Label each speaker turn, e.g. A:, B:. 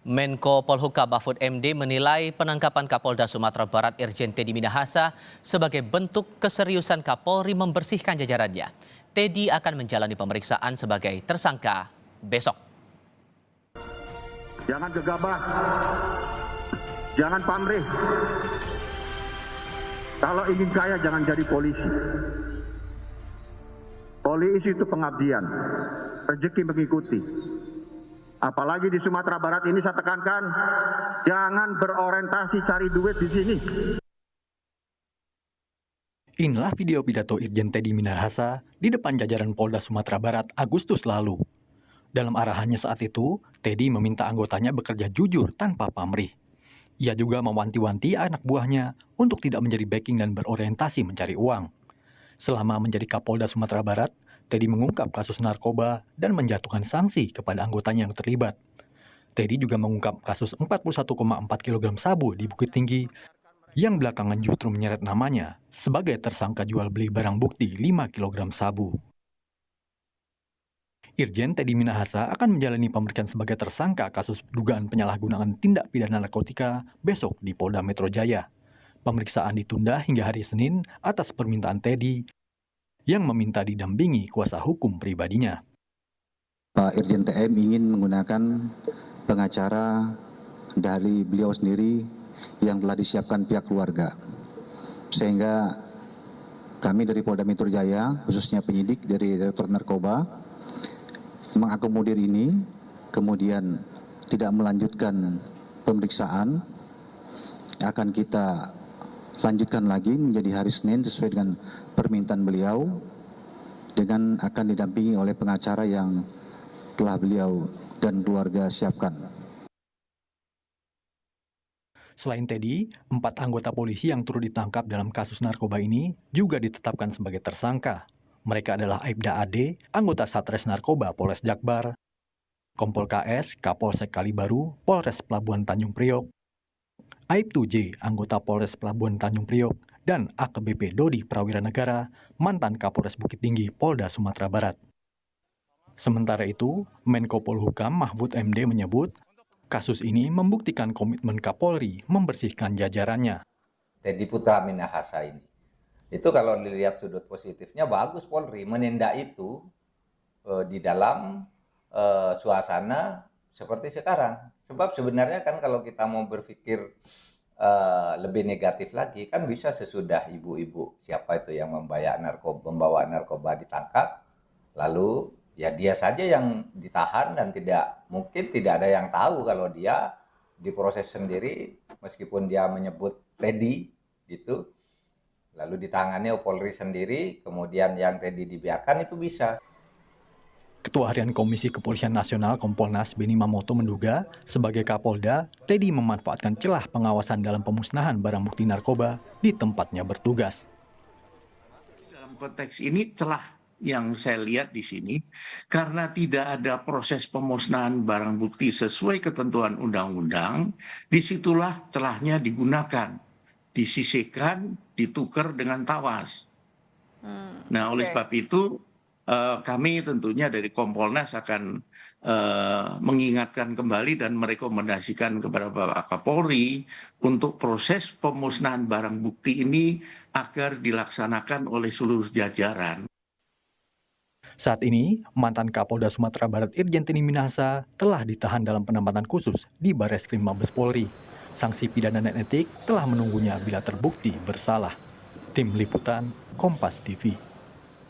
A: Menko Polhukam Mahfud MD menilai penangkapan Kapolda Sumatera Barat Irjen Teddy Minahasa sebagai bentuk keseriusan Kapolri membersihkan jajarannya. Teddy akan menjalani pemeriksaan sebagai tersangka besok.
B: Jangan gegabah, jangan pamrih. Kalau ingin kaya jangan jadi polisi. Polisi itu pengabdian, rezeki mengikuti. Apalagi di Sumatera Barat ini saya tekankan, jangan berorientasi cari duit di sini.
C: Inilah video pidato Irjen Teddy Minahasa di depan jajaran Polda Sumatera Barat Agustus lalu. Dalam arahannya saat itu, Teddy meminta anggotanya bekerja jujur tanpa pamrih. Ia juga mewanti-wanti anak buahnya untuk tidak menjadi backing dan berorientasi mencari uang. Selama menjadi Kapolda Sumatera Barat, Teddy mengungkap kasus narkoba dan menjatuhkan sanksi kepada anggotanya yang terlibat. Teddy juga mengungkap kasus 41,4 kg sabu di Bukit Tinggi yang belakangan justru menyeret namanya sebagai tersangka jual beli barang bukti 5 kg sabu. Irjen Teddy Minahasa akan menjalani pemeriksaan sebagai tersangka kasus dugaan penyalahgunaan tindak pidana narkotika besok di Polda Metro Jaya. Pemeriksaan ditunda hingga hari Senin atas permintaan Teddy yang meminta didampingi kuasa hukum pribadinya.
D: Pak Irjen TM ingin menggunakan pengacara dari beliau sendiri yang telah disiapkan pihak keluarga. Sehingga kami dari Polda Metro Jaya, khususnya penyidik dari Direktur Narkoba, mengakomodir ini, kemudian tidak melanjutkan pemeriksaan, akan kita lanjutkan lagi menjadi hari Senin sesuai dengan permintaan beliau, dengan akan didampingi oleh pengacara yang telah beliau dan keluarga siapkan.
C: Selain Teddy, 4 anggota polisi yang turut ditangkap dalam kasus narkoba ini juga ditetapkan sebagai tersangka. Mereka adalah Aibda Ade, anggota Satres Narkoba Polres Jakbar, Kompol KS, Kapolsek Kalibaru, Polres Pelabuhan Tanjung Priok, Aibtu J, anggota Polres Pelabuhan Tanjung Priok, dan AKBP Dodi Prawira Negara, mantan Kapolres Bukit Tinggi, Polda Sumatera Barat. Sementara itu, Menko Polhukam Mahfud MD menyebut, kasus ini membuktikan komitmen Kapolri membersihkan jajarannya.
E: Teddy Putra Minahasa ini, itu kalau dilihat sudut positifnya bagus Polri menindak itu di dalam suasana seperti sekarang. Sebab sebenarnya kan kalau kita mau berpikir lebih negatif lagi, kan bisa sesudah ibu-ibu siapa itu yang membawa narkoba ditangkap, lalu ya dia saja yang ditahan dan mungkin tidak ada yang tahu kalau dia diproses sendiri meskipun dia menyebut Teddy gitu, lalu ditangani Polri sendiri, kemudian yang Teddy dibiarkan itu bisa.
C: Ketua Harian Komisi Kepolisian Nasional Kompolnas Beni Mamoto menduga, sebagai Kapolda, Teddy memanfaatkan celah pengawasan dalam pemusnahan barang bukti narkoba di tempatnya bertugas.
F: Dalam konteks ini celah yang saya lihat di sini, karena tidak ada proses pemusnahan barang bukti sesuai ketentuan undang-undang, disitulah celahnya digunakan, disisihkan, ditukar dengan tawas. Nah, oleh sebab itu, kami tentunya dari Kompolnas akan mengingatkan kembali dan merekomendasikan kepada Bapak Kapolri untuk proses pemusnahan barang bukti ini agar dilaksanakan oleh seluruh jajaran.
C: Saat ini, mantan Kapolda Sumatera Barat Irjen Teddy Minahasa telah ditahan dalam penempatan khusus di Barreskrim Mabes Polri. Sanksi pidana dan etik telah menunggunya bila terbukti bersalah. Tim Liputan, Kompas TV.